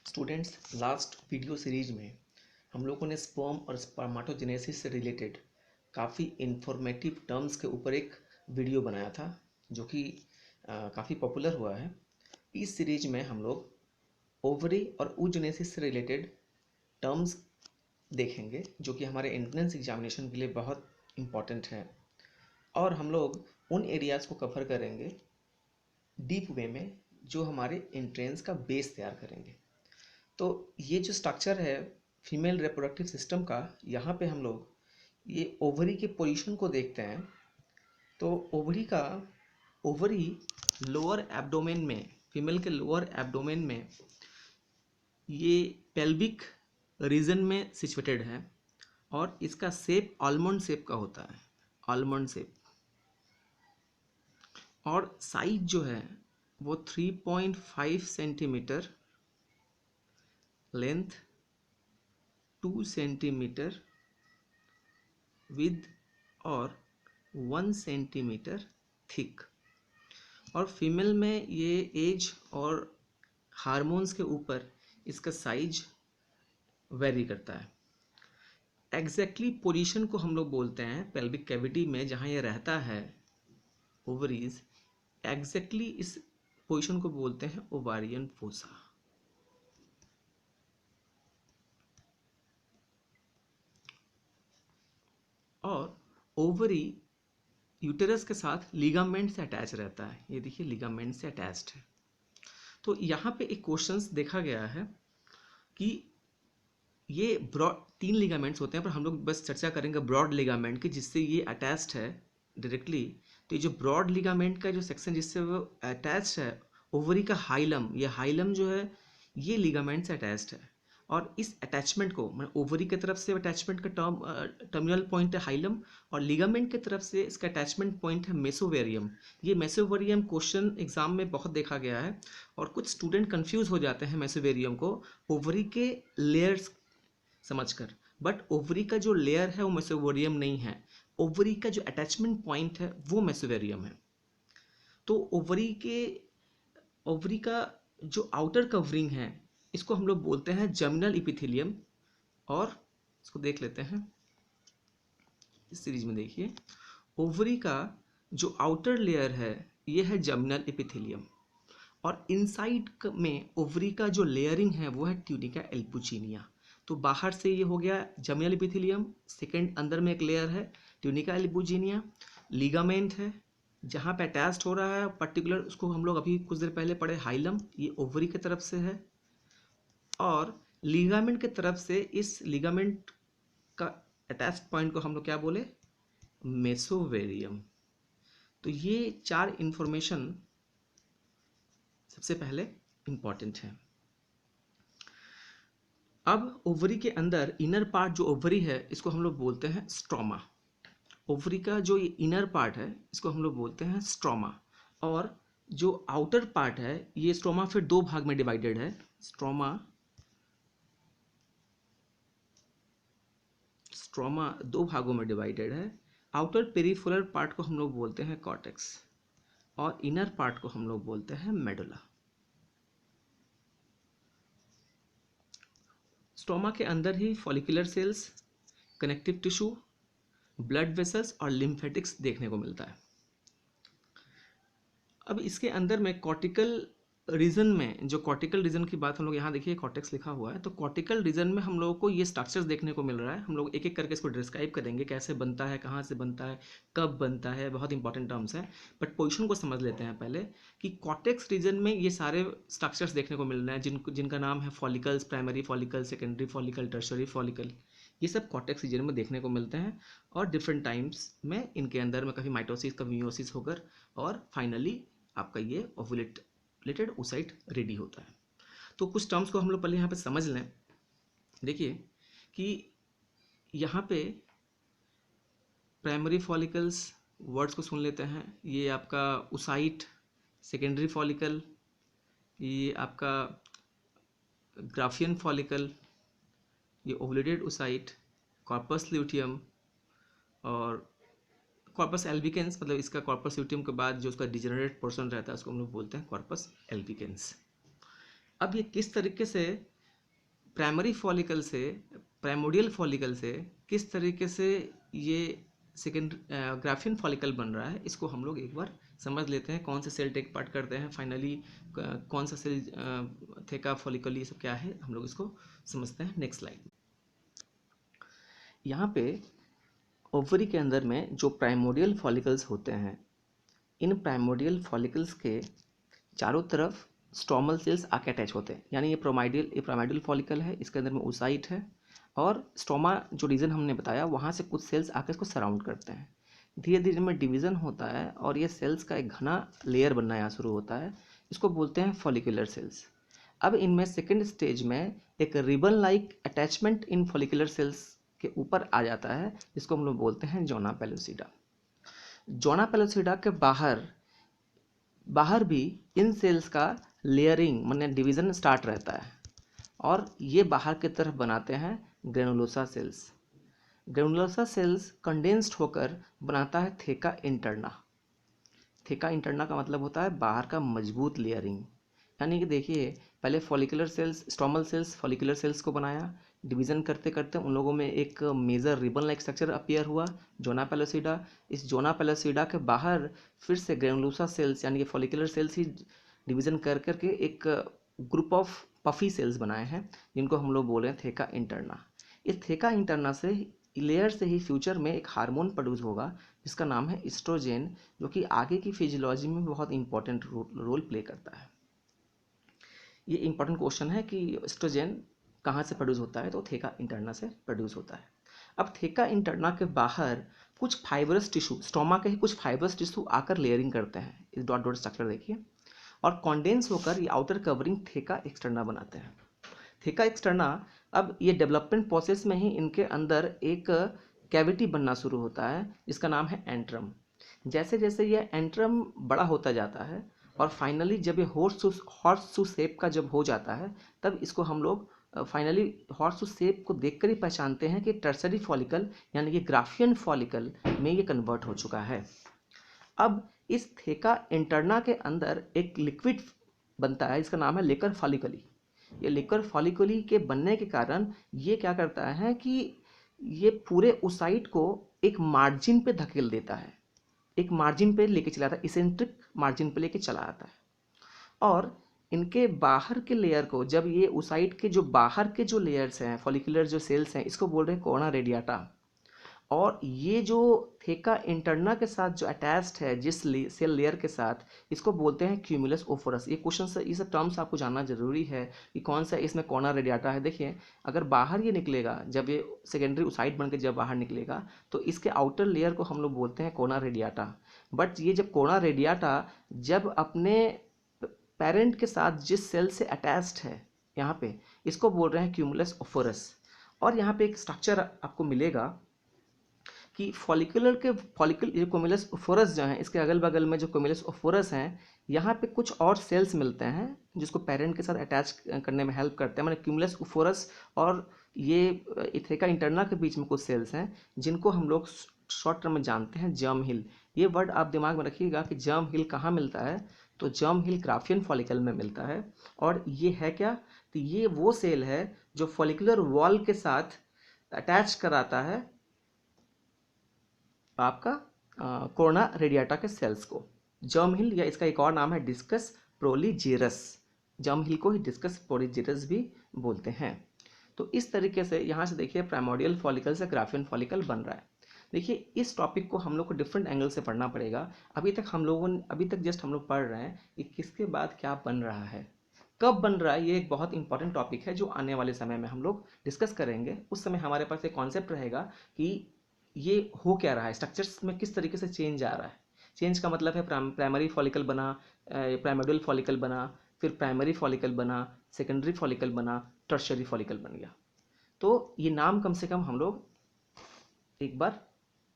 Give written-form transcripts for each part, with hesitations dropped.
Students, last video series में हम लोगों ने स्पर्म और स्पर्माटोजेनेसिस से रिलेटेड काफ़ी इंफॉर्मेटिव टर्म्स के ऊपर एक वीडियो बनाया था जो कि काफ़ी पॉपुलर हुआ है। इस सीरीज में हम लोग ओवरी और oogenesis से रिलेटेड टर्म्स देखेंगे जो कि हमारे एंट्रेंस एग्जामिनेशन के लिए बहुत इम्पॉर्टेंट है, और हम लोग उन एरियाज़ को कवर करेंगे डीप वे में जो हमारे एंट्रेंस का बेस तैयार करेंगे। तो ये जो स्ट्रक्चर है फीमेल रिप्रोडक्टिव सिस्टम का, यहाँ पे हम लोग ये ओवरी के पोजीशन को देखते हैं। तो ओवरी लोअर एब्डोमेन में, फीमेल के लोअर एब्डोमेन में ये पेल्विक रीजन में सिचुएटेड है और इसका शेप आलमंड शेप का होता है, आलमंड शेप। और साइज जो है वो 3.5 सेंटीमीटर लेंथ, 2 सेंटीमीटर विद और 1 सेंटीमीटर थिक। और फीमेल में ये एज और हार्मोन्स के ऊपर इसका साइज वेरी करता है। एग्जैक्टली पोजीशन को हम लोग बोलते हैं पेल्विक कैविटी में जहाँ ये रहता है ओवरीज, एग्जैक्टली इस पोजीशन को बोलते हैं ओवारियन फोसा। और ओवरी यूटेरस के साथ लिगामेंट से अटैच रहता है। ये देखिए लिगामेंट से अटैच्ड है। तो यहाँ पे एक क्वेश्चंस देखा गया है कि ये ब्रॉड 3 लिगामेंट्स होते हैं, पर हम लोग बस चर्चा करेंगे ब्रॉड लिगामेंट की जिससे ये अटैच्ड है डायरेक्टली। तो ये जो ब्रॉड लिगामेंट का जो सेक्शन जिससे वो अटैच्ड है ओवरी का हाइलम, ये हाइलम जो है ये लिगामेंट से अटैच्ड है। और इस अटैचमेंट को मतलब ओवरी की तरफ से अटैचमेंट का टर्मिनल पॉइंट है हाइलम, और लिगामेंट की तरफ से इसका अटैचमेंट पॉइंट है मेसोवेरियम। ये मेसोवेरियम क्वेश्चन एग्जाम में बहुत देखा गया है और कुछ स्टूडेंट कंफ्यूज हो जाते हैं मेसोवेरियम को ओवरी के लेयर्स समझकर, बट ओवरी का जो लेयर है वो मेसोवेरियम नहीं है, ओवरी का जो अटैचमेंट पॉइंट है वो मेसोवेरियम है। तो ओवरी का जो आउटर कवरिंग है इसको हम लोग बोलते हैं जर्मिनल इपिथेलियम। और इसको देख लेते हैं इस सीरीज में। देखिए ओवरी का जो आउटर लेयर है ये है जर्मिनल इपिथेलियम, और इनसाइड में ओवरी का जो लेयरिंग है वो है ट्यूनिका एल्पुचिनिया। तो बाहर से ये हो गया जर्मिनल इपिथेलियम, सेकेंड अंदर में एक लेयर है ट्यूनिका एल्पुचिनिया, लिगामेंट है जहाँ पे अटैच्ड हो रहा है पर्टिकुलर, उसको हम लोग अभी कुछ देर पहले पढ़े हाइलम, ये ओवरी की तरफ से है। और लिगामेंट की तरफ से इस लिगामेंट का अटैच्ड पॉइंट को हम लोग क्या बोले, मेसोवेरियम। तो ये 4 इंफॉर्मेशन सबसे पहले इंपॉर्टेंट है। अब ओवरी के अंदर इनर पार्ट जो ओवरी है इसको हम लोग बोलते हैं स्ट्रोमा। ओवरी का जो इनर पार्ट है इसको हम लोग बोलते हैं स्ट्रोमा, और जो आउटर पार्ट है ये स्ट्रोमा फिर 2 भाग में डिवाइडेड है। स्ट्रोमा 2 भागों में डिवाइडेड है। आउटर पेरिफेरल पार्ट को हम लोग बोलते हैं कॉर्टेक्स और इनर पार्ट को हम लोग बोलते हैं मेडुला। स्टोमा के अंदर ही follicular cells, connective tissue, blood vessels और लिम्फेटिक्स देखने को मिलता है। अब इसके अंदर में कॉर्टिकल रीजन में, जो कॉर्टिकल रीजन की बात हम लोग यहाँ देखिए कॉर्टेक्स लिखा हुआ है, तो कॉर्टिकल रीजन में हम लोगों को ये स्ट्रक्चर्स देखने को मिल रहा है। हम लोग एक एक करके इसको डिस्क्राइब करेंगे कैसे बनता है, कहाँ से बनता है, कब बनता है, बहुत इंपॉर्टेंट टर्म्स है। बट पोजिशन को समझ लेते हैं पहले कि कॉर्टेक्स रीजन में ये सारे स्ट्रक्चर्स देखने को मिल रहे हैं जिनका नाम है follicles, primary follicle, secondary follicle, tertiary follicle. ये सब कॉर्टेक्स रीजन में देखने को मिलते हैं और डिफरेंट टाइम्स में इनके अंदर में कभी माइटोसिस, कभी मियोसिस होकर और फाइनली आपका ये ओवुलेटेड oocyte रेडी होता है। तो कुछ टर्म्स को हम लोग पहले यहाँ पे समझ लें। देखिए कि यहाँ पे प्राइमरी फॉलिकल्स वर्ड्स को सुन लेते हैं। ये आपका oocyte, सेकेंडरी फॉलिकल, ये आपका ग्राफियन फॉलिकल, ये ओवुलेटेड oocyte, कॉर्पस ल्यूटियम और कॉर्पस एल्बिकेंस, मतलब इसका कॉर्पस ल्यूटियम के बाद जो उसका डिजेनरेट पोर्शन रहता है उसको हम लोग बोलते हैं कॉर्पस एल्बिकेंस। अब ये किस तरीके से प्राइमरी फॉलिकल से, प्राइमोडियल फॉलिकल से किस तरीके से ये सेकेंड ग्राफियन फॉलिकल बन रहा है, इसको हम लोग एक बार समझ लेते हैं। कौन से सेल टेक पार्ट करते हैं, फाइनली कौन सा सेल थेका फॉलिकल, ये सब क्या है, हम लोग इसको समझते हैं नेक्स्ट स्लाइड। यहाँ पे ओवरी के अंदर में जो प्राइमोडियल फॉलिकल्स होते हैं, इन प्राइमोडियल फॉलिकल्स के चारों तरफ स्टॉमल सेल्स आके अटैच होते हैं। यानी ये प्राइमोडियल फॉलिकल है, इसके अंदर में ओसाइट है, और स्टोमा जो रीजन हमने बताया वहाँ से कुछ सेल्स आकर इसको सराउंड करते हैं। धीरे धीरे में डिवीज़न होता है और ये सेल्स का एक घना लेयर बनना यहाँ शुरू होता है, इसको बोलते हैं फॉलिकुलर सेल्स। अब इनमें सेकेंड स्टेज में एक रिबन लाइक अटैचमेंट इन फॉलिकुलर सेल्स के ऊपर आ जाता है, जिसको हम लोग बोलते हैं जोना पेलोसिडा। जोना पेलोसिडा के बाहर भी इन सेल्स का लेयरिंग माने डिवीज़न स्टार्ट रहता है, और ये बाहर की तरफ बनाते हैं granulosa cells. Granulosa cells condensed होकर बनाता है थेका इंटरना। थेका इंटरना का मतलब होता है बाहर का मजबूत लेयरिंग। यानी कि देखिए, पहले follicular cells, stromal cells follicular cells को बनाया, डिवीज़न करते करते उन लोगों में एक major ribbon like structure appear हुआ, जोना पेलोसिडा। इस जोना पेलोसिडा के बाहर फिर से ग्रेनुलोसा सेल्स यानी कि फॉलिकुलर सेल्स ही डिवीज़न कर करके एक ग्रुप ऑफ पफी सेल्स बनाए हैं, जिनको हम लोग बोल रहे हैं थेका इंटरना। इस थेका इंटरना से लेयर से ही फ्यूचर में एक हार्मोन प्रोड्यूस होगा जिसका नाम है एस्ट्रोजन, जो कि आगे की फिजियोलॉजी में बहुत इंपॉर्टेंट रोल प्ले करता है। ये इंपॉर्टेंट क्वेश्चन है कि एस्ट्रोजन कहाँ से प्रोड्यूस होता है, तो थेका इंटरना से प्रोड्यूस होता है। अब थेका इंटरना के बाहर कुछ फाइबरस टिश्यू, स्टोमा के ही कुछ फाइबरस टिश्यू आकर लेयरिंग करते हैं, इस डॉट डॉट स्ट्रक्चर देखिए, और कॉन्डेंस होकर ये आउटर कवरिंग थेका एक्सटर्ना बनाते हैं। थेका एक्सटर्ना, अब ये डेवलपमेंट प्रोसेस में ही इनके अंदर एक कैविटी बनना शुरू होता है जिसका नाम है एंट्रम। जैसे जैसे ये एंट्रम बड़ा होता जाता है और फाइनली जब ये हॉर्स शेप का जब हो जाता है, तब इसको हम लोग फाइनली हॉर्स शेप को देखकर ही पहचानते हैं कि टर्सरी फॉलिकल यानी कि ग्राफियन फॉलिकल में ये कन्वर्ट हो चुका है। अब इस थेका इंटरना के अंदर एक लिक्विड बनता है, इसका नाम है लेकर फॉलिकली। ये लेकर फॉलिकली के बनने के कारण ये क्या करता है कि ये पूरे ओसाइट को एक मार्जिन पे धकेल देता है, एक मार्जिन पे लेके चला आता है, इसेंट्रिक मार्जिन पे लेके चला आता है। और इनके बाहर के लेयर को, जब ये ओसाइट के जो बाहर के जो लेयर्स हैं, फॉलिकुलर जो सेल्स हैं, इसको बोल रहे हैं कोना रेडियाटा। और ये जो थेका इंटरना के साथ जो अटैच्ड है जिस सेल लेयर के साथ, इसको बोलते हैं क्यूमुलस ओफोरस। ये क्वेश्चन से ये सब टर्म्स आपको जानना जरूरी है कि कौन सा इसमें कोना रेडियाटा है। देखिए, अगर बाहर ये निकलेगा, जब ये सेकेंडरी ओसाइट बन के जब बाहर निकलेगा, तो इसके आउटर लेयर को हम लोग बोलते हैं कोना रेडियाटा। बट ये जब कोना रेडियाटा जब अपने पेरेंट के साथ जिस सेल से अटैच्ड है, यहाँ पे इसको बोल रहे हैं क्यूमुलस ओफोरस। और यहाँ पे एक स्ट्रक्चर आपको मिलेगा कि फॉलिकल ये कोमुलस ओफोरस जो है, इसके अगल बगल में जो कोमुलस ओफोरस हैं, यहाँ पे कुछ और सेल्स मिलते हैं जिसको पेरेंट के साथ अटैच करने में हेल्प करते हैं। मैंने क्यूमुलस ओफोरस और ये थेका इंटरना के बीच में कुछ सेल्स हैं जिनको हम लोग शॉर्ट टर्म में जानते हैं जर्म हिल। ये वर्ड आप दिमाग में रखिएगा कि जर्म हिल कहाँ मिलता है, तो जर्म हिल ग्राफियन फॉलिकल में मिलता है। और ये है क्या, तो ये वो सेल है जो फॉलिकुलर वॉल के साथ अटैच कराता है आपका कोरोना रेडियाटा के सेल्स को। जर्म हिल, या इसका एक और नाम है डिस्कस प्रोलीजेरस। जर्म हिल को ही डिस्कस प्रोलीजेरस भी बोलते हैं। तो इस तरीके से यहाँ से देखिए प्राइमोडियल फॉलिकल से ग्राफियन फॉलिकल बन रहा है। देखिए, इस टॉपिक को हम लोग को डिफरेंट एंगल से पढ़ना पड़ेगा। अभी तक जस्ट हम लोग पढ़ रहे हैं कि किसके बाद क्या बन रहा है, कब बन रहा है। ये एक बहुत इंपॉर्टेंट टॉपिक है जो आने वाले समय में हम लोग डिस्कस करेंगे। उस समय हमारे पास एक कॉन्सेप्ट रहेगा कि ये हो क्या रहा है, स्ट्रक्चर्स में किस तरीके से चेंज आ रहा है। चेंज का मतलब है प्राइमरी फॉलिकल बना, प्राइमोडियल फॉलिकल बना, फिर प्राइमरी फॉलिकल बना, सेकेंडरी फॉलिकल बना, टर्शियरी फॉलिकल बन गया। तो ये नाम कम से कम हम लोग एक बार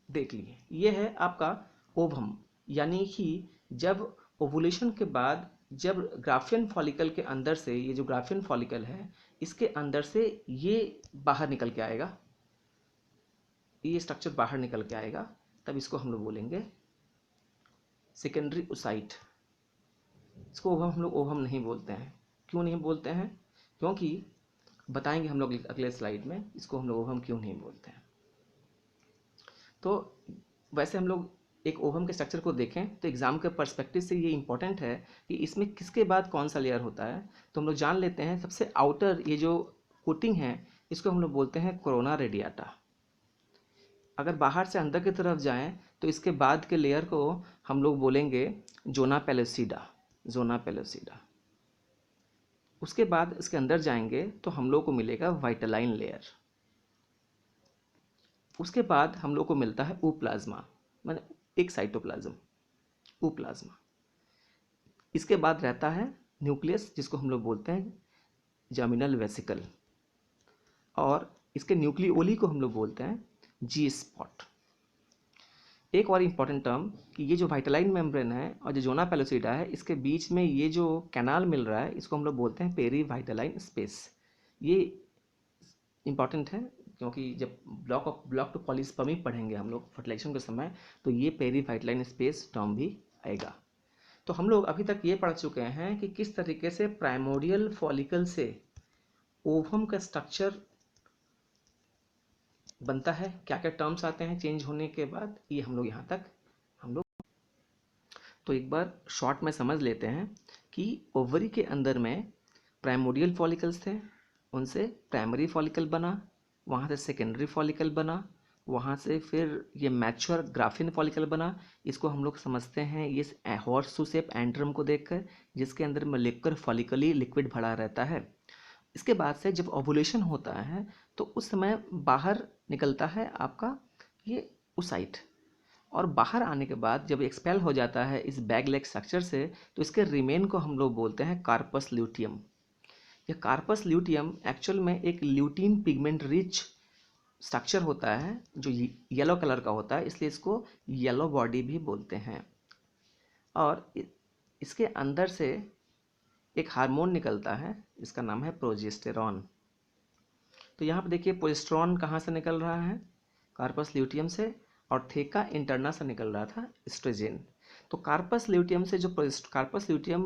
देख लिए। ये है आपका ओवम, यानी कि जब ओवुलेशन के बाद जब ग्राफियन फॉलिकल के अंदर से, ये जो ग्राफियन फॉलिकल है इसके अंदर से ये बाहर निकल के आएगा, ये स्ट्रक्चर बाहर निकल के आएगा, तब इसको हम लोग बोलेंगे सेकेंडरी ओसाइट। इसको ओवम हम लोग ओवम नहीं बोलते हैं, क्यों नहीं बोलते हैं? क्योंकि बताएंगे हम लोग अगले स्लाइड में इसको हम लोग ओवम क्यों नहीं बोलते हैं। तो वैसे हम लोग एक ओवम के स्ट्रक्चर को देखें तो एग्जाम के पर्सपेक्टिव से ये इंपॉर्टेंट है कि इसमें किसके बाद कौन सा लेयर होता है। तो हम लोग जान लेते हैं, सबसे आउटर ये जो कोटिंग है इसको हम लोग बोलते हैं कोरोना रेडियाटा। अगर बाहर से अंदर की तरफ जाएं तो इसके बाद के लेयर को हम लोग बोलेंगे जोना पेलोसिडा, जोना पेलोसिडा। उसके बाद इसके अंदर जाएंगे तो हम लोग को मिलेगा वाइटलाइन लेयर। उसके बाद हम लोग को मिलता है ऊप्लाज्मा, माने एक साइटोप्लाज्म, ऊप्लाज्मा। इसके बाद रहता है न्यूक्लियस जिसको हम लोग बोलते हैं जर्मिनल वेसिकल, और इसके न्यूक्लियोली को हम लोग बोलते हैं जी स्पॉट। एक और इम्पॉर्टेंट टर्म कि ये जो वाइटलाइन मेम्ब्रेन है और जो जोना पेलोसिडा है इसके बीच में ये जो कैनाल मिल रहा है इसको हम लोग बोलते हैं पेरी वाइटलाइन स्पेस। ये इम्पॉर्टेंट है क्योंकि जब ब्लॉक टू पॉलीस्पर्मी पढ़ेंगे हम लोग फर्टिलाइजेशन के समय तो ये पेरी वाइटलाइन स्पेस टर्म भी आएगा। तो हम लोग अभी तक ये पढ़ चुके हैं कि किस तरीके से प्राइमोडियल फॉलिकल से ओवम का स्ट्रक्चर बनता है, क्या क्या टर्म्स आते हैं चेंज होने के बाद, ये हम लोग यहाँ तक हम लोग। तो एक बार शॉर्ट में समझ लेते हैं कि ओवरी के अंदर में प्राइमोडियल फॉलिकल्स थे, उनसे प्राइमरी फॉलिकल बना, वहाँ से सेकेंडरी फॉलिकल बना, वहाँ से फिर ये मैच्योर ग्राफिन फॉलिकल बना। इसको हम लोग समझते हैं ये हॉर्सशू शेप एंड्रम को देखकर, जिसके अंदर मोलिकुलर फॉलिकली लिक्विड भरा रहता है। इसके बाद से जब ओवुलेशन होता है तो उस समय बाहर निकलता है आपका ये ओसाइट, और बाहर आने के बाद जब एक्सपेल हो जाता है इस बैग लेग स्ट्रक्चर से तो इसके रिमेन को हम लोग बोलते हैं कार्पस ल्यूटियम। यह कार्पस ल्यूटियम एक्चुअल में एक ल्यूटीन पिगमेंट रिच स्ट्रक्चर होता है जो येलो कलर का होता है, इसलिए इसको येलो बॉडी भी बोलते हैं। और इसके अंदर से एक हार्मोन निकलता है, इसका नाम है प्रोजेस्टेरॉन। तो यहाँ पर देखिए प्रोजेस्टेरॉन कहाँ से निकल रहा है, कार्पस ल्यूटियम से, और थेका इंटरना से निकल रहा था एस्ट्रोजेन। तो कार्पस ल्यूटियम से जो कार्पस ल्यूटियम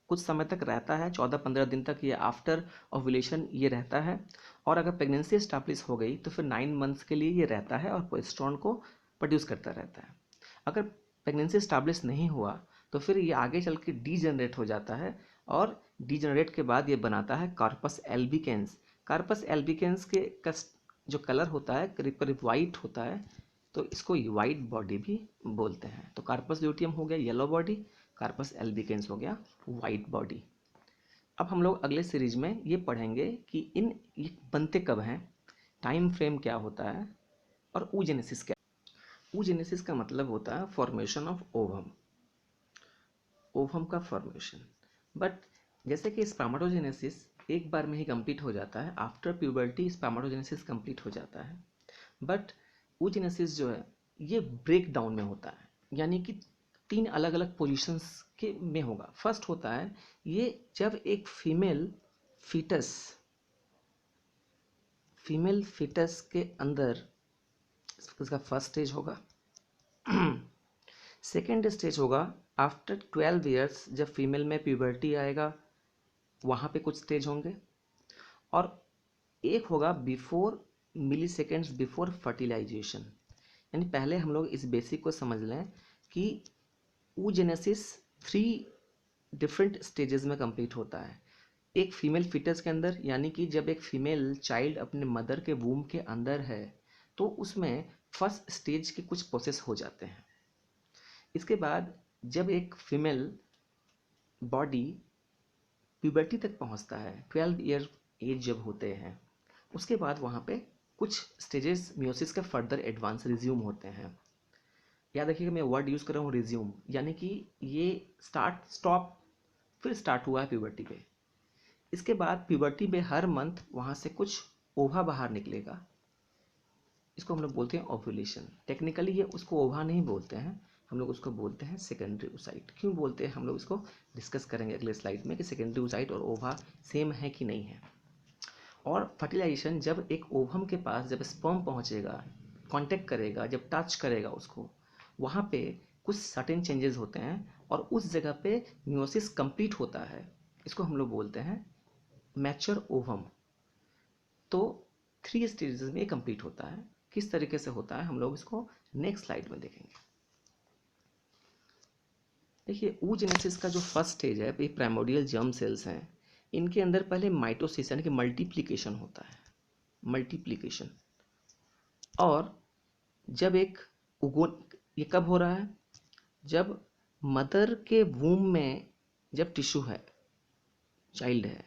कुछ समय तक रहता है, 14-15 दिन तक ये आफ्टर ओव्यूलेशन ये रहता है, और अगर प्रेगनेंसी एस्टैब्लिश हो गई तो फिर 9 मंथ्स के लिए ये रहता है और प्रोजेस्टेरॉन को प्रोड्यूस करता रहता है। अगर प्रेगनेंसी एस्टैब्लिश नहीं हुआ तो फिर ये आगे चल के डीजनरेट हो जाता है, और डीजनरेट के बाद ये बनाता है कार्पस एल्बिकेंस। कार्पस एल्बिकेंस के जो कलर होता है करीब करीब वाइट होता है, तो इसको वाइट बॉडी भी बोलते हैं। तो कार्पस ल्यूटियम हो गया येलो बॉडी, कार्पस एल्बिकेंस हो गया वाइट बॉडी। अब हम लोग अगले सीरीज में ये पढ़ेंगे कि ये बनते कब हैं, टाइम फ्रेम क्या होता है, और oogenesis क्या। oogenesis का मतलब होता है फॉर्मेशन ऑफ ओवम, ओवम का फॉर्मेशन। बट जैसे कि स्पर्मेटोजेनेसिस एक बार में ही कंप्लीट हो जाता है, आफ्टर प्यूबर्टी स्पर्मेटोजेनेसिस कंप्लीट हो जाता है, बट oogenesis जो है ये ब्रेक डाउन में होता है, यानी कि 3 अलग अलग पोजीशंस के में होगा। फर्स्ट होता है ये जब एक फीमेल फिटस के अंदर, इसका फर्स्ट स्टेज होगा। सेकेंड स्टेज होगा आफ्टर 12 ईयर्स, जब फीमेल में प्यूबर्टी आएगा वहाँ पे कुछ स्टेज होंगे, और एक होगा बिफोर मिली सेकेंड्स बिफोर फर्टिलाइजेशन। यानी पहले हम लोग इस बेसिक को समझ लें कि oogenesis 3 डिफरेंट स्टेजेस में कंप्लीट होता है। एक फीमेल फिटस के अंदर, यानी कि जब एक फीमेल चाइल्ड अपने मदर के वूम के अंदर है तो उसमें फर्स्ट स्टेज के कुछ प्रोसेस हो जाते हैं। इसके बाद जब एक फीमेल बॉडी प्यूबर्टी तक पहुंचता है, 12 ईयर एज जब होते हैं, उसके बाद वहाँ पे कुछ स्टेजेस मियोसिस का फर्दर एडवांस रिज्यूम होते हैं। याद रखिएगा मैं वर्ड यूज़ कर रहा हूँ रिज्यूम, यानी कि ये स्टार्ट स्टॉप फिर स्टार्ट हुआ है प्यूबर्टी पे। इसके बाद प्यूबर्टी में हर मंथ वहाँ से कुछ ओवा बाहर निकलेगा, इसको हम लोग बोलते हैं ओव्यूलेशन। टेक्निकली ये उसको ओवा नहीं बोलते हैं, हम लोग उसको बोलते हैं सेकेंडरी oocyte। क्यों बोलते हैं हम लोग इसको डिस्कस करेंगे अगले स्लाइड में कि सेकेंडरी oocyte और ओवा सेम है कि नहीं है। और फर्टिलाइजेशन जब एक ओवम के पास जब स्पर्म पहुंचेगा, कांटेक्ट करेगा, जब टच करेगा उसको, वहाँ पे कुछ सर्टेन चेंजेस होते हैं और उस जगह पे मियोसिस कंप्लीट होता है। इसको हम लोग बोलते हैं मैच्योर ओवम। तो 3 स्टेजेस में ये कंप्लीट होता है। किस तरीके से होता है हम लोग इसको नेक्स्ट स्लाइड में देखेंगे। देखिए oogenesis का जो फर्स्ट स्टेज है, ये प्राइमोर्डियल जर्म सेल्स हैं, इनके अंदर पहले माइटोसिस यानी कि मल्टीप्लिकेशन होता है, मल्टीप्लिकेशन। और जब एक उगो ये कब हो रहा है, जब मदर के वूम में जब टिश्यू है, चाइल्ड है,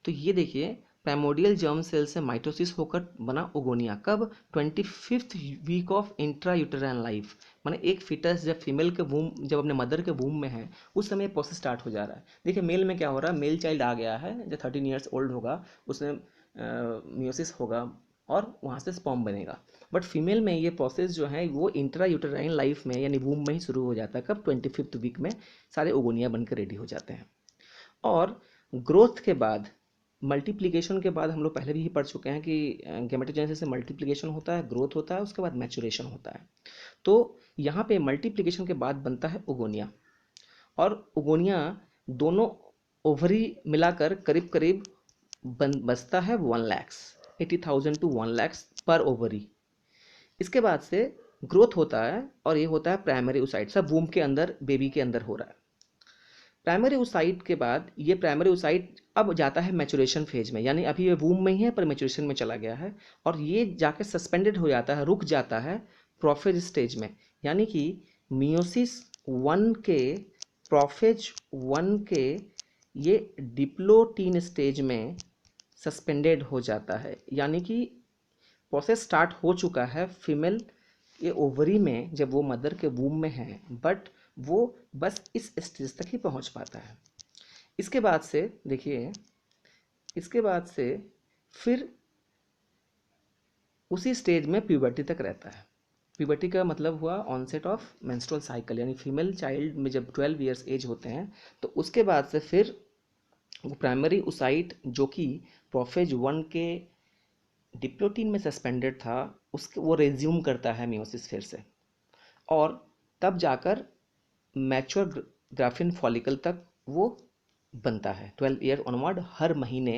तो ये देखिए प्राइमोर्डियल जर्म सेल से माइटोसिस होकर बना ओगोनिया। कब? 25th week of intra uterine life, माने एक फिटस जब फीमेल के वूम, जब अपने मदर के वूम में है, उस समय प्रोसेस स्टार्ट हो जा रहा है। देखिए मेल में क्या हो रहा है, मेल चाइल्ड आ गया है जो 13 ईयर्स ओल्ड होगा, उसमें मियोसिस होगा और वहाँ से स्पर्म बनेगा। बट फीमेल में ये प्रोसेस जो है वो इंट्रा यूटेराइन लाइफ में यानी वूम में ही शुरू हो जाता है। कब? 25th वीक में सारे ओगोनिया बनकर रेडी हो जाते हैं। और ग्रोथ के बाद, मल्टीप्लिकेशन के बाद, हम लोग पहले भी पढ़ चुके हैं कि गैमेटोजेनेसिस से मल्टीप्लिकेशन होता है, ग्रोथ होता है, उसके बाद मैचुरेशन होता है। तो यहाँ पे मल्टीप्लिकेशन के बाद बनता है ओगोनिया। और ओगोनिया दोनों ओवरी मिलाकर करीब करीब बचता है 1,80,000 to 1,00,000 पर ओवरी। इसके बाद से ग्रोथ होता है और ये होता है प्राइमरी ओसाइट, सब वूम के अंदर, बेबी के अंदर हो रहा है। प्राइमरी ओसाइट के बाद ये प्राइमरी ओसाइट अब जाता है मैचुरेशन फेज में, यानी अभी ये वूम में ही है पर मैचुरेशन में चला गया है, और ये जाके सस्पेंडेड हो जाता है, रुक जाता है प्रोफेज स्टेज में। यानी कि मियोसिस 1 के, प्रोफेज 1 के ये डिप्लोटीन स्टेज में सस्पेंडेड हो जाता है। यानी कि प्रोसेस स्टार्ट हो चुका है फीमेल ये ओवरी में जब वो मदर के वूम में है, बट वो बस इस स्टेज तक ही पहुंच पाता है। इसके बाद से देखिए, इसके बाद से फिर उसी स्टेज में प्यूबर्टी तक रहता है। प्यूबर्टी का मतलब हुआ ऑनसेट ऑफ मेंस्ट्रुअल साइकिल, यानी फीमेल चाइल्ड में जब 12 ईयर्स एज होते हैं तो उसके बाद से फिर वो प्राइमरी ओसाइट जो कि प्रोफेज 1 के डिप्लोटीन में सस्पेंडेड था, उसके वो रेज्यूम करता है मियोसिस फिर से, और तब जाकर मैच्योर ग्राफिन फॉलिकल तक वो बनता है। 12 ईयर ऑनवर्ड हर महीने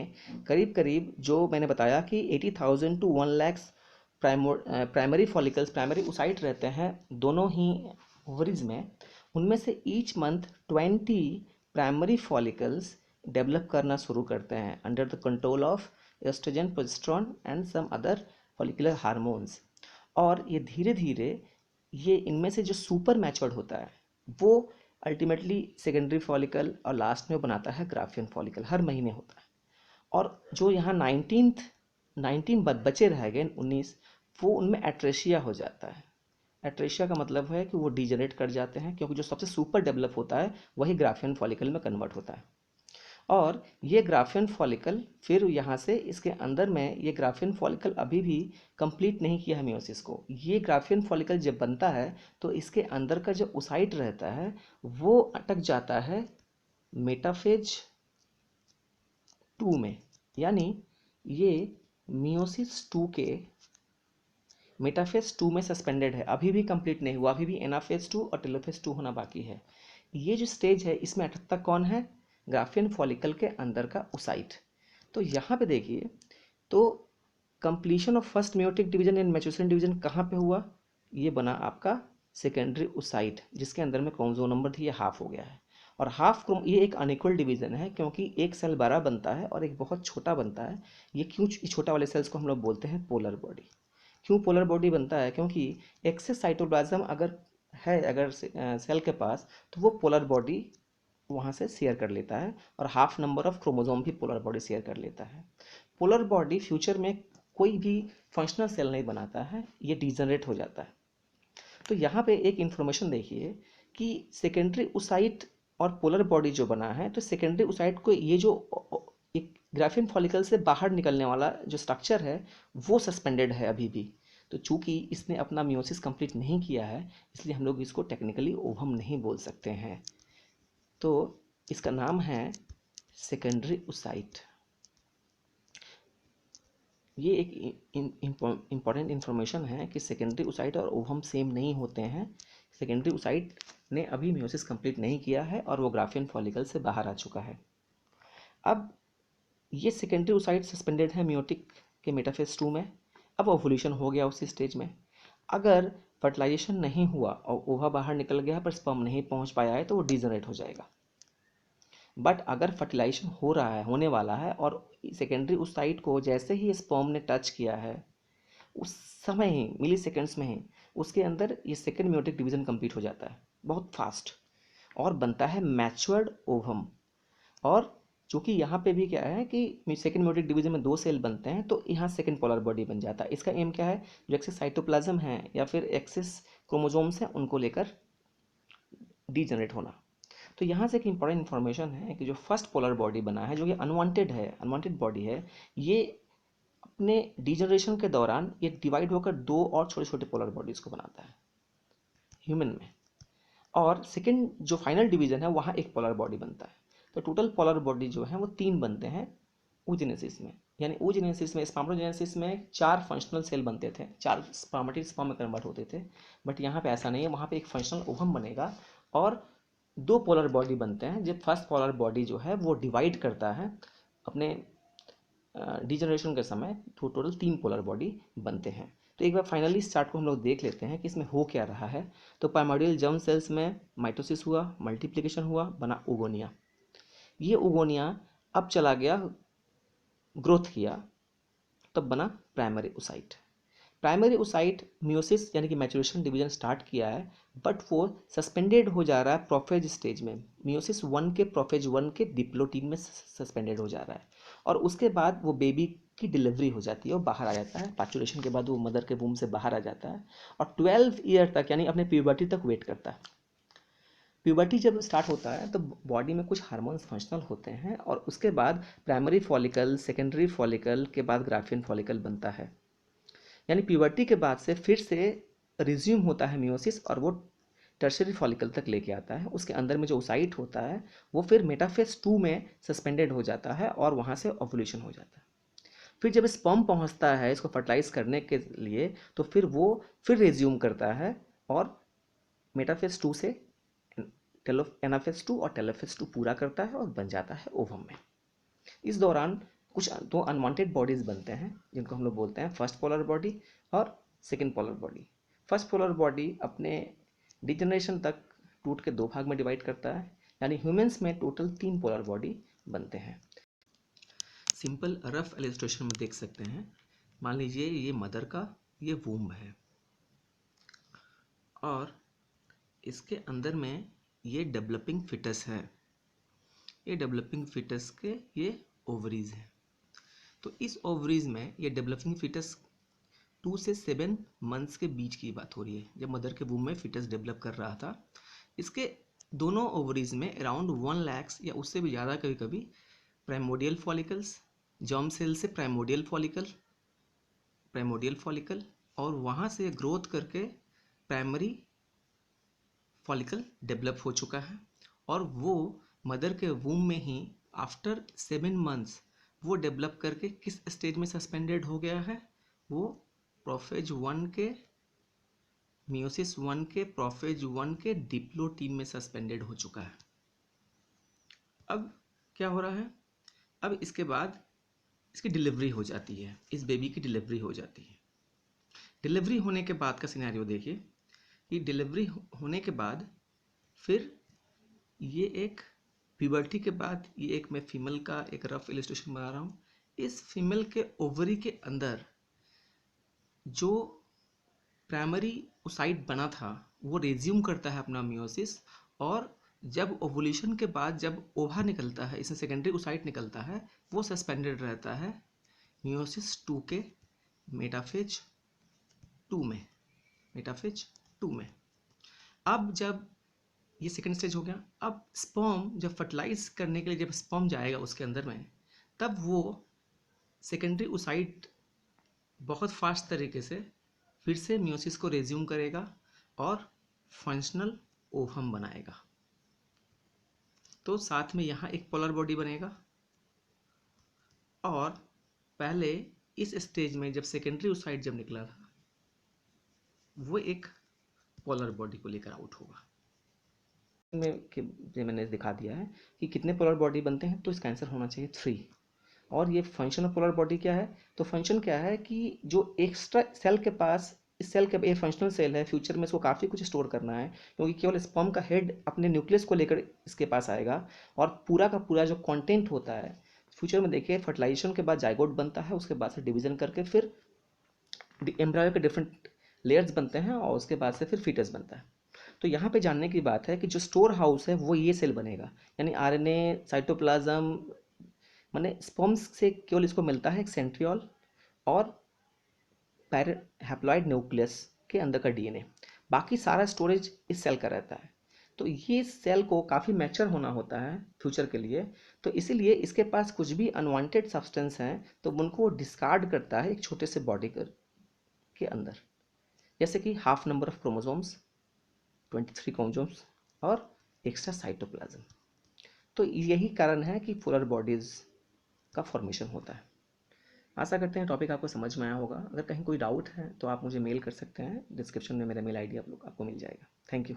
करीब करीब, जो मैंने बताया कि 80,000 to 1,00,000 primary follicles, primary oocyte रहते हैं दोनों ही ओवरीज में। उनमें से each month 20 primary follicles develop करना शुरू करते हैं under the control of oestrogen, progesterone and some other follicular hormones. और ये धीरे धीरे, ये इनमें से जो सुपर मैच्योर्ड होता है वो अल्टीमेटली सेकेंडरी फॉलिकल और लास्ट में बनाता है ग्राफियन फॉलिकल, हर महीने होता है। और जो यहाँ 19 बचे रह गए 19, वो उनमें एट्रेशिया हो जाता है। एट्रेशिया का मतलब है कि वो डिजनरेट कर जाते हैं, क्योंकि जो सबसे सुपर डेवलप होता है वही ग्राफियन फॉलिकल में कन्वर्ट होता है। और ये ग्राफियन फॉलिकल फिर यहाँ से, इसके अंदर में ये ग्राफियन फॉलिकल अभी भी कंप्लीट नहीं किया है मियोसिस को। ये ग्राफियन फॉलिकल जब बनता है तो इसके अंदर का जो ओसाइट रहता है वो अटक जाता है मेटाफेज 2 में, यानी ये मियोसिस 2 के मेटाफेज 2 में सस्पेंडेड है, अभी भी कंप्लीट नहीं हुआ, अभी भी एनाफेज 2 और टेलोफेज 2 होना बाकी है। ये जो स्टेज है इसमें अटकता कौन है? ग्राफियन फॉलिकल के अंदर का ओसाइट। तो यहाँ पे देखिए, तो completion of first meiotic division and maturation division कहाँ पे हुआ? ये बना आपका सेकेंडरी ओसाइट, जिसके अंदर में क्रोमोसोम नंबर थी, ये हाफ हो गया है। और हाफ क्रोम, ये एक अनइक्वल डिवीजन है क्योंकि एक सेल बड़ा बनता है और एक बहुत छोटा बनता है। ये क्यों, छोटा वाले सेल्स को हम लोग बोलते हैं पोलर बॉडी। क्यों पोलर बॉडी बनता है? क्योंकि एक्सेस साइटोप्लाज्म अगर है, अगर सेल के पास, तो वो पोलर बॉडी वहाँ से शेयर कर लेता है, और हाफ नंबर ऑफ क्रोमोसोम भी पोलर बॉडी शेयर कर लेता है। पोलर बॉडी फ्यूचर में कोई भी फंक्शनल सेल नहीं बनाता है, ये डिजनरेट हो जाता है। तो यहाँ पे एक इन्फॉर्मेशन देखिए कि सेकेंडरी ओसाइट और पोलर बॉडी जो बना है, तो सेकेंडरी ओसाइट को ये जो एक ग्राफियन फॉलिकल से बाहर निकलने वाला जो स्ट्रक्चर है वो सस्पेंडेड है अभी भी। तो चूंकि इसने अपना मियोसिस कंप्लीट नहीं किया है, इसलिए हम लोग इसको टेक्निकली ओवम नहीं बोल सकते हैं। तो इसका नाम है सेकेंडरी ओसाइट। ये एक इम्पॉर्टेंट इन्फॉर्मेशन है कि सेकेंडरी ओसाइट और ओवम सेम नहीं होते हैं। सेकेंडरी ओसाइट ने अभी मियोसिस कंप्लीट नहीं किया है और वो ग्राफियन फॉलिकल से बाहर आ चुका है। अब ये सेकेंडरी ओसाइट सस्पेंडेड है मियोटिक के मेटाफेज 2 में। अब ओवुलेशन हो गया उसी स्टेज में। अगर फर्टिलाइजेशन नहीं हुआ और ओवा बाहर निकल गया पर स्पर्म नहीं पहुंच पाया है तो वो डीजनरेट हो जाएगा। बट अगर फर्टिलाइजेशन हो रहा है, होने वाला है, और सेकेंडरी ओसाइट को जैसे ही स्पर्म ने टच किया है उस समय ही, मिली सेकेंड्स में ही, उसके अंदर ये सेकेंड मियोटिक डिवीजन कंप्लीट हो जाता है बहुत फास्ट, और बनता है मैच्योर्ड ओवम। और चूंकि यहाँ पे भी क्या है कि सेकेंड मियोटिक डिवीजन में 2 सेल बनते हैं, तो यहाँ सेकेंड पोलर बॉडी बन जाता है। इसका एम क्या है, जो एक्सेस साइटोप्लाज्म है या फिर एक्सेस क्रोमोजोम्स हैं उनको लेकर डीजनरेट होना। तो यहाँ से एक इंपॉर्टेंट इन्फॉर्मेशन है कि जो फर्स्ट पोलर बॉडी बना है, जो ये अनवांटेड है, अनवांटेड बॉडी है, ये अपने डीजनरेशन के दौरान ये डिवाइड होकर 2 और छोटे छोटे पोलर बॉडीज को बनाता है ह्यूमन में। और सेकेंड जो फाइनल डिवीजन है वहाँ एक पोलर बॉडी बनता है। तो टोटल पोलर बॉडी जो है वो 3 बनते हैं oogenesis में। यानी oogenesis में, स्पर्मेटोजेनेसिस में 4 फंक्शनल सेल बनते थे, 4 स्पर्मेटिक स्पर्म में कन्वर्ट होते थे। बट यहाँ पे ऐसा नहीं है, वहाँ पे एक फंक्शनल ओवम बनेगा और 2 पोलर बॉडी बनते हैं। जब फर्स्ट पोलर बॉडी जो है वो डिवाइड करता है अपने डीजनरेशन के समय, तो टोटल 3 पोलर बॉडी बनते हैं। तो एक बार फाइनली इस चार्ट को हम लोग देख लेते हैं कि इसमें हो क्या रहा है। तो प्राइमोर्डियल जर्म सेल्स में माइटोसिस हुआ, मल्टीप्लिकेशन हुआ, बना ओगोनिया। ये ओगोनिया अब चला गया, ग्रोथ किया, तब बना primary oocyte. Primary oocyte meiosis यानी कि मैचुरेशन डिवीजन स्टार्ट किया है, बट वो सस्पेंडेड हो जा रहा है प्रोफेज स्टेज में। मियोसिस 1 के प्रोफेज 1 के डिप्लोटीन में सस्पेंडेड हो जा रहा है, और उसके बाद वो बेबी की डिलीवरी हो जाती है और बाहर आ जाता है। पैचुरेशन के बाद वो मदर के वूम से बाहर आ जाता है और 12 ईयर तक यानी अपने प्यूबर्टी तक वेट करता है। प्यूबर्टी जब स्टार्ट होता है तो बॉडी में कुछ हार्मोन्स फंक्शनल होते हैं, और उसके बाद प्राइमरी फॉलिकल, सेकेंडरी फॉलिकल के बाद ग्राफियन फॉलिकल बनता है। यानी प्यूबर्टी के बाद से फिर से रिज्यूम होता है मियोसिस, और वो टर्शरी फॉलिकल तक लेके आता है। उसके अंदर में जो ओसाइट होता है वो फिर मेटाफेज 2 में सस्पेंडेड हो जाता है और वहाँ से ओवुलेशन हो जाता है। फिर जब स्पर्म पहुँचता है इसको फर्टिलाइज करने के लिए, तो फिर वो फिर रिज्यूम करता है और मेटाफेज 2 से एनाफेज 2 और टेलोफेज 2 पूरा करता है और बन जाता है ओवम में। इस दौरान कुछ 2 अनवांटेड बॉडीज बनते हैं जिनको हम लोग बोलते हैं फर्स्ट पोलर बॉडी और second polar body. First polar body अपने डिजनरेशन तक टूट के 2 भाग में डिवाइड करता है, यानी ह्यूमंस में टोटल 3 पोलर बॉडी बनते हैं। सिंपल रफ इलस्ट्रेशन में देख सकते हैं। मान लीजिए ये मदर का ये वूम्ब है और इसके अंदर में ये डेवलपिंग फिटस है। ये डेवलपिंग फिटस के ये ओवरीज हैं। तो इस ओवरीज में ये डेवलपिंग फिटस 2 से 7 मंथ्स के बीच की बात हो रही है, जब मदर के वूम में फिटस डेवलप कर रहा था। इसके दोनों ओवरीज में अराउंड 1 लाख या उससे भी ज़्यादा कभी कभी प्राइमोडियल फॉलिकल्स, जर्म सेल से प्राइमोडियल फॉलिकल, और वहाँ से ग्रोथ करके प्राइमरी फॉलिकल डेवलप हो चुका है। और वो मदर के वूम में ही आफ्टर 7 मंथ्स वो डेवलप करके किस स्टेज में सस्पेंडेड हो गया है, वो प्रोफेज 1 के, मियोसिस 1 के प्रोफेज 1 के डिप्लोटीन में सस्पेंडेड हो चुका है। अब क्या हो रहा है, अब इसके बाद इसकी डिलीवरी हो जाती है, इस बेबी की डिलीवरी हो जाती है। डिलीवरी होने के बाद का सिनेरियो देखिए कि डिलीवरी होने के बाद फिर ये एक प्यूबर्टी के बाद, ये एक मैं फीमेल का एक रफ इलस्ट्रेशन बना रहा हूँ। इस फीमेल के ओवरी के अंदर जो प्राइमरी ओसाइट बना था वो रिज्यूम करता है अपना मियोसिस, और जब ओवुलेशन के बाद जब ओवा निकलता है, इसमें सेकेंडरी ओसाइट निकलता है, वो सस्पेंडेड रहता है मियोसिस 2 के मेटाफेज 2 में। अब जब ये सेकेंड स्टेज हो गया, अब स्पर्म जब फर्टिलाइज करने के लिए जब स्पर्म जाएगा उसके अंदर में, तब वो सेकेंडरी ओसाइट बहुत फास्ट तरीके से फिर से मियोसिस को रिज्यूम करेगा और फंक्शनल ओवम बनाएगा। तो साथ में यहाँ एक पोलर बॉडी बनेगा, और पहले इस स्टेज में जब सेकेंडरी ओसाइट जब निकला था वो एक पोलर बॉडी को लेकर आउट होगा। में कि मैंने दिखा दिया है कि कितने पोलर बॉडी बनते हैं, तो इसका आंसर होना चाहिए 3। और ये फंक्शन ऑफ पोलर बॉडी क्या है, तो फंक्शन क्या है कि जो एक्स्ट्रा सेल के पास, इस सेल के, ये फंक्शनल सेल है, फ्यूचर में इसको काफ़ी कुछ स्टोर करना है, क्योंकि केवल स्पर्म का हेड अपने न्यूक्लियस को लेकर इसके पास आएगा, और पूरा का पूरा जो कंटेंट होता है फ्यूचर में, देखिए फर्टिलाइजेशन के बाद जाइगोट बनता है, उसके बाद से डिवीजन करके फिर एम्ब्रायो के डिफरेंट लेयर्स बनते हैं, और उसके बाद से फिर फीटस बनता है। तो यहाँ पे जानने की बात है कि जो स्टोर हाउस है वो ये सेल बनेगा, यानी आरएनए, साइटोप्लाज्म, माने स्पर्म्स से केवल इसको मिलता है एक सेंट्रियोल और हैप्लॉइड न्यूक्लियस के अंदर का डीएनए, बाकी सारा स्टोरेज इस सेल का रहता है। तो ये सेल को काफ़ी मैच्योर होना होता है फ्यूचर के लिए, तो इसीलिए इसके पास कुछ भी अनवांटेड सब्सटेंस हैं तो उनको डिस्कार्ड करता है एक छोटे से बॉडी के अंदर, जैसे कि half number of chromosomes, 23 chromosomes और एक्स्ट्रा साइटोप्लाज्म। तो यही कारण है कि पोलर बॉडीज़ का फॉर्मेशन होता है। आशा करते हैं टॉपिक आपको समझ में आया होगा। अगर कहीं कोई डाउट है तो आप मुझे मेल कर सकते हैं, डिस्क्रिप्शन में मेरा मेल आईडी आपको मिल जाएगा। Thank you.